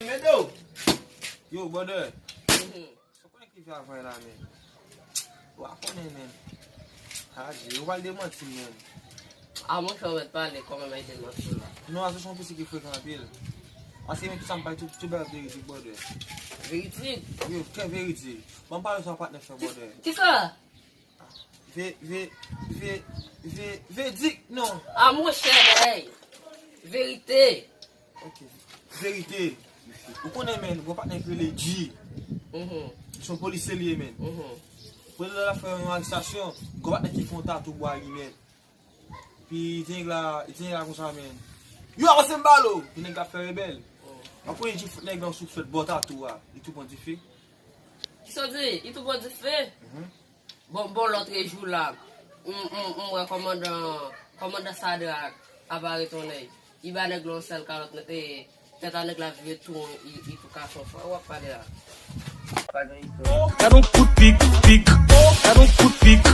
Medo. Yo, brother. So konen ki fè avay la men? Wa konen men. Haji, yo wal de manti men. Ah, mwen fè wèt pale koman mwen ite manti la. Non, ase son pisi ki fè kan apil. Ase men tout sa mpay tout bel veriti, brother. Veriti? Yo, ke veriti. Mwen pale sa patne fè, brother. Ki sa? Dik, non. Ah, mwen chè dey. Verite. Ok. Verite. Ou konen men, gwa patne fè le G. Son polise liye men. Pwede la fè yon arrestasyon, gwa patne ki fon tatou bwa li men. Pi iten la kon sa men. Yo avase mbalo! Pi neg la fè rebel. Apwen yon di foute neg lan souk fèt bot tatou wa. Itou pon di fè. Ki sa di? Itou bon di fè? Bon lotre jou la. Mwen komanda Sadrak apare tonè. Iba neg lon sel karot nete. Teta neg la vive tou itou kason fwa. Wap pale la. Era um puto pico, pico. Era um puto pico.